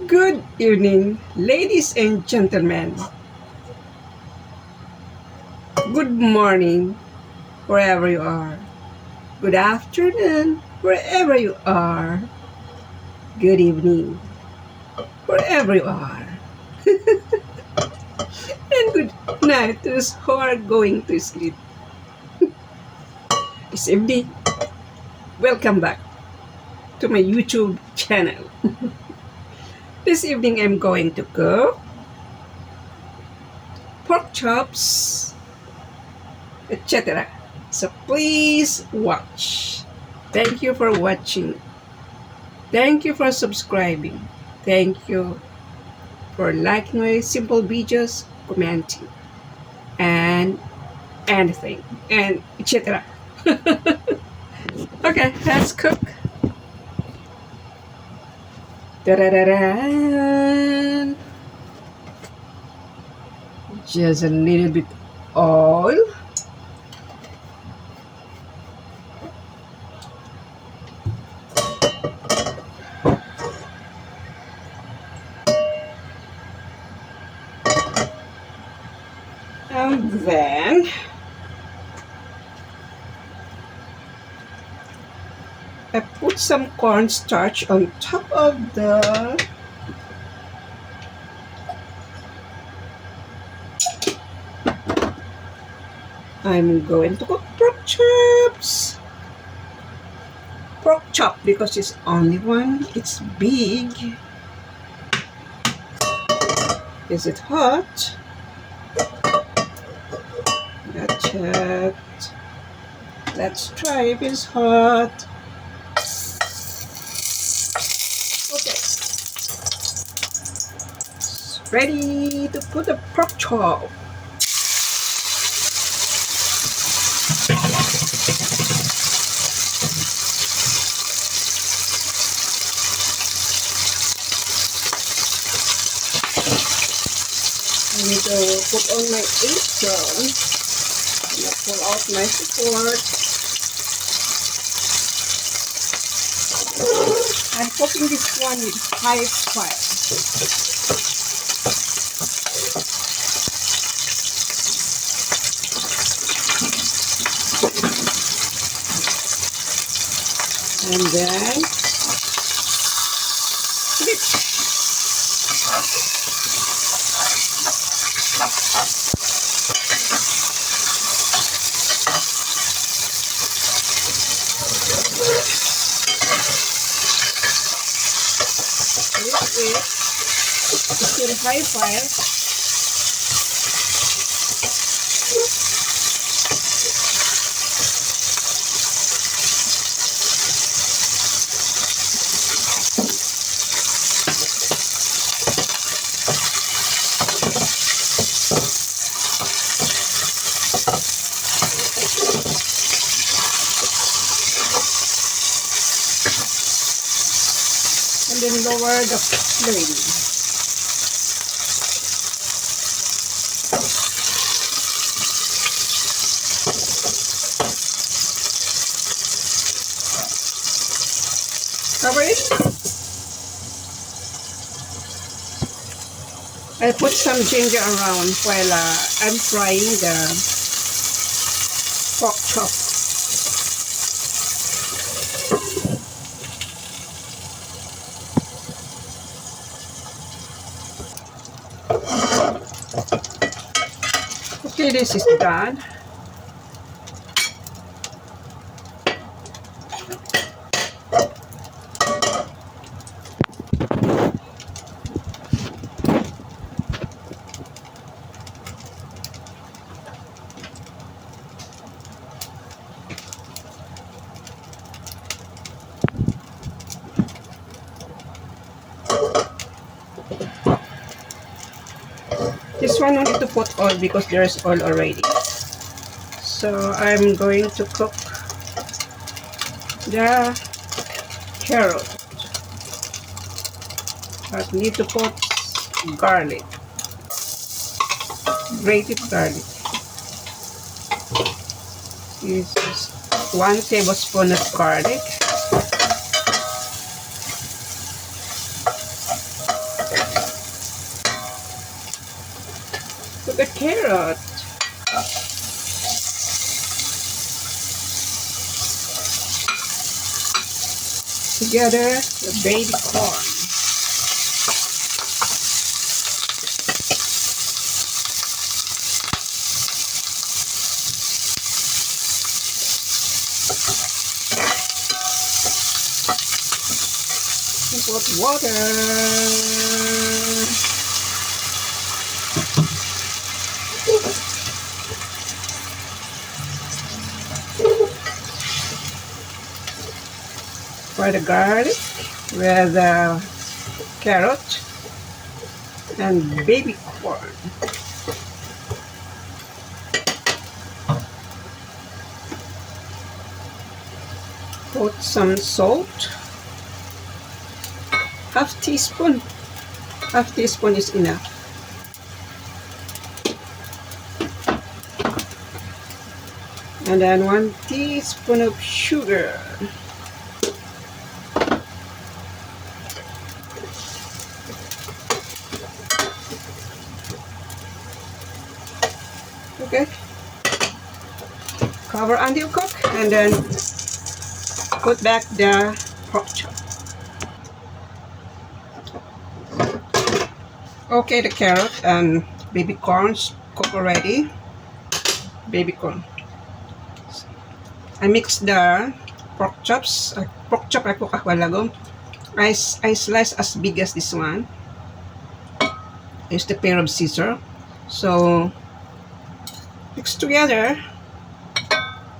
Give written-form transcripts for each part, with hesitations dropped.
Good evening, ladies and gentlemen. Good morning, wherever you are. Good afternoon, wherever you are. Good evening, wherever you are. And good night to those who are going to sleep. This evening, welcome back to my YouTube channel. This evening, I'm going to cook pork chops, etc. So please watch. Thank you for watching. Thank you for subscribing. Thank you for liking my simple videos, commenting, and anything, and etc. Okay, let's cook. Da-da-da-da. Just a little bit oil. And then I put some cornstarch on top of the I'm going to cook pork chops. Pork chop because it's only one. It's big. Is it hot? Not yet. Let's try if it's hot. Okay. It's ready to put the pork chop. I need to put on my apron. I'm gonna pull out my support. I'm cooking this one with high fire. And then flip. Flip it. Still high fire. And then lower the flame. Cover it. I put some ginger around while I'm frying the pork chop. Okay, this is done. This one I need to put oil because there's oil already. So I'm going to cook the carrot. But need to put garlic, grated garlic. This is 1 tablespoon of garlic. the carrot. Together the baby corn. Put water. Fry the garlic with the carrot and baby corn. Put some salt. Half teaspoon. Half teaspoon is enough. And then 1 teaspoon of sugar. Okay. Cover until cook and then put back the pork chop. Okay, the carrot and baby corns cook already. Baby corn. I mixed the pork chops. Pork chop I cook a while ago. I slice as big as this one. I used a pair of scissors. So mix together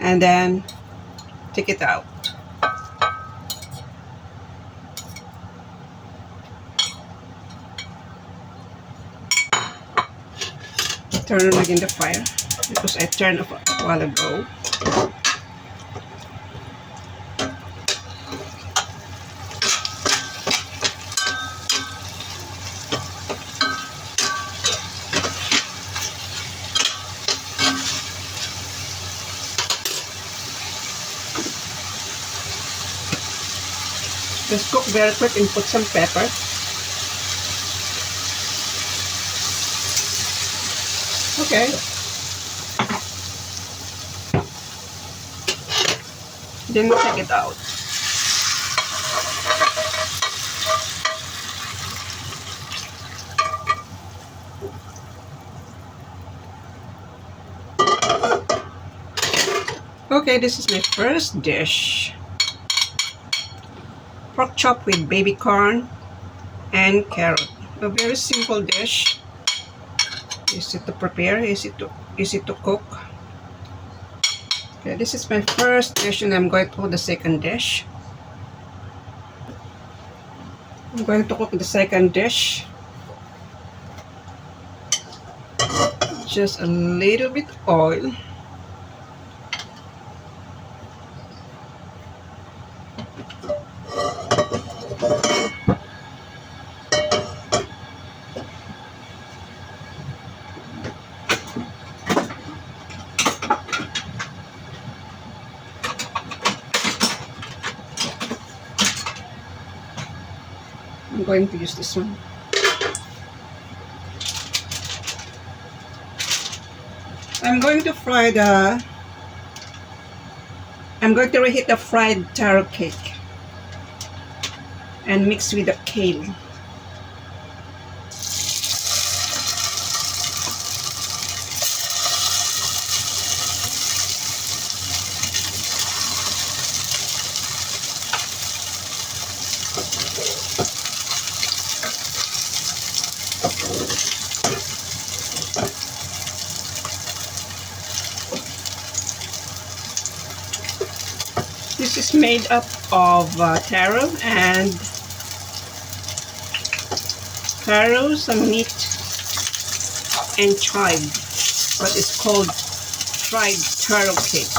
and then take it out. Turn on again the fire because I turned off a while ago. Just cook very quick and put some pepper. Okay. Then we'll take it out. Okay, this is my first dish. Pork chop with baby corn and carrot. A very simple dish. Easy to prepare, easy to cook. Okay, this is my first dish and I'm going to cook the second dish. I'm going to cook the second dish. Just a little bit oil. I'm going to use this one. I'm going to reheat the fried taro cake and mix with the kale. This is made up of taro and some meat and chive, but it's called fried taro cake.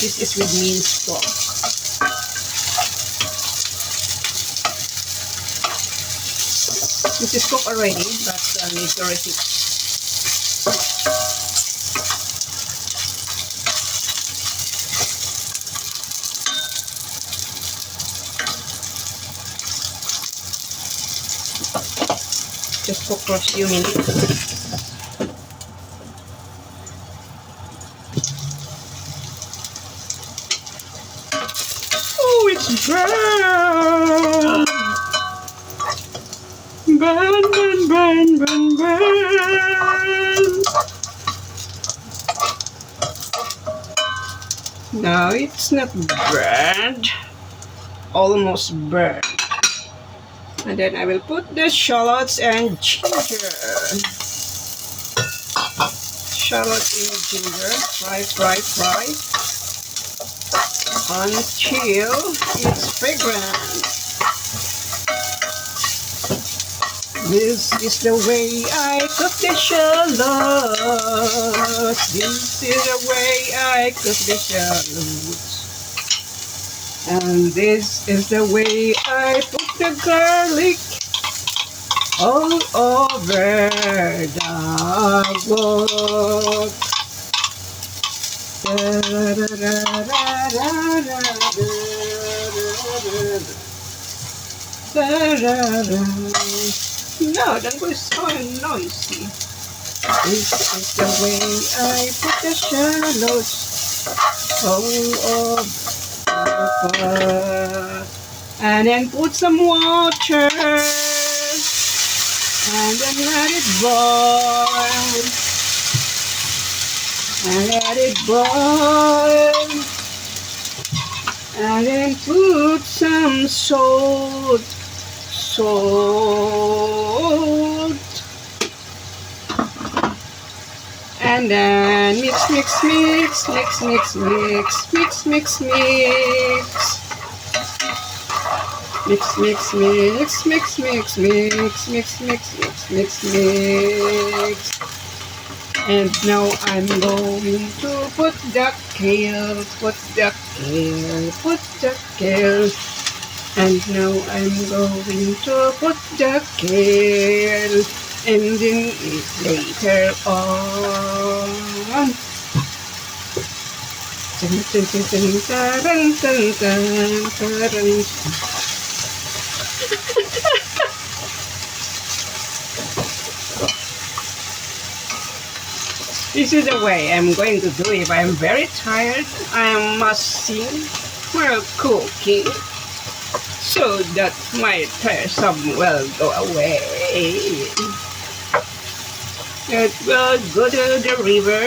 This is with minced pork. This is cooked already, but need to reheat. Just cook for a few minutes. Burn! Burn, burn, burn, burn, burn! No, it's not burned. Almost burned. And then I will put the shallots and ginger. Shallots and ginger. Fry, fry, fry. Until it's fragrant. This is the way I cook the shallots. This is the way I cook the shallots. And this is the way I put the garlic all over the wok. No, that was so noisy. This is the way I put the shallots all over. And then put some water. And then let it boil. And let it boil. And then put some salt. And then mix, mix, mix, mix, mix, mix, mix, mix, mix. Mix, mix, mix, mix, mix, mix, mix, mix, mix, mix, mix. And now I'm going to put the kale, put the kale, put the kale. And now I'm going to put the kale and then eat later on. This is the way I'm going to do it. If I'm very tired, I must sing while cooking, so that my tiresome will go away. It will go to the river.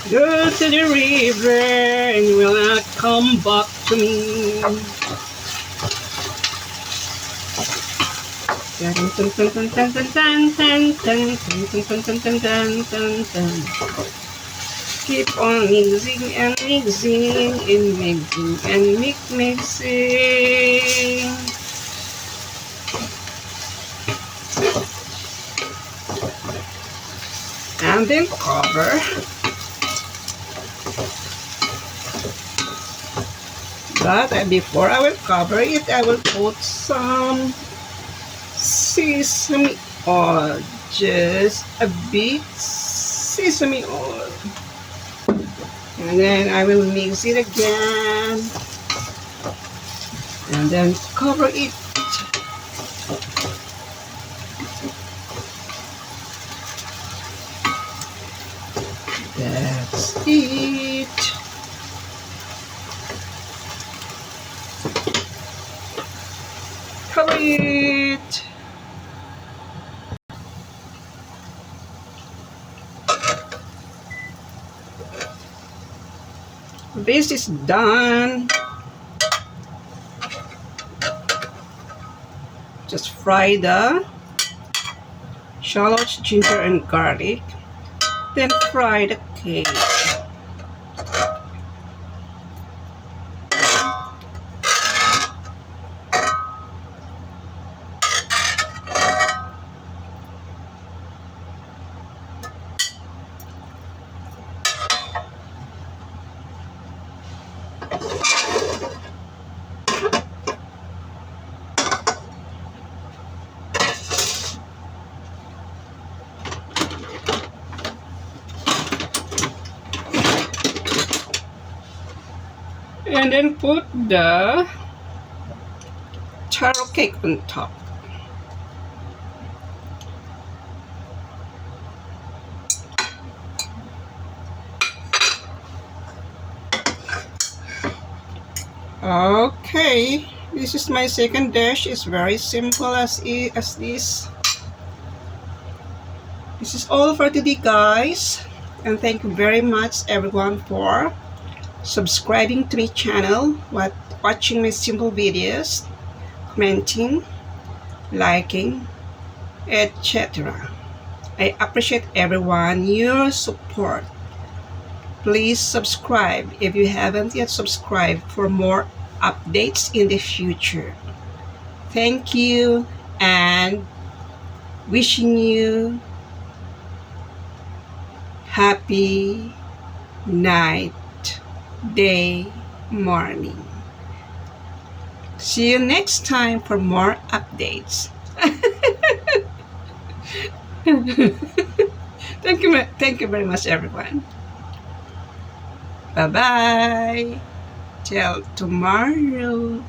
Go to the river and will not come back to me. Keep on mixing and mixing and mixing and mixing. And then cover. But before I will cover it, I will put some sesame oil, just a bit sesame oil, and then I will mix it again and then cover it. That's it. Cover it. This is done. Just fry the shallots, ginger, and garlic. Then fry the cake. And then put the taro cake on top. Okay, this is my second dish. It's very simple as this. This is all for today, guys. And thank you very much, everyone, for subscribing to my channel, watching my simple videos, commenting, liking, etc. I appreciate everyone, your support. Please subscribe if you haven't yet subscribed for more updates in the future. Thank you and wishing you happy night, day, morning. See you next time for more updates. Thank you very much, everyone. Bye bye. Till tomorrow.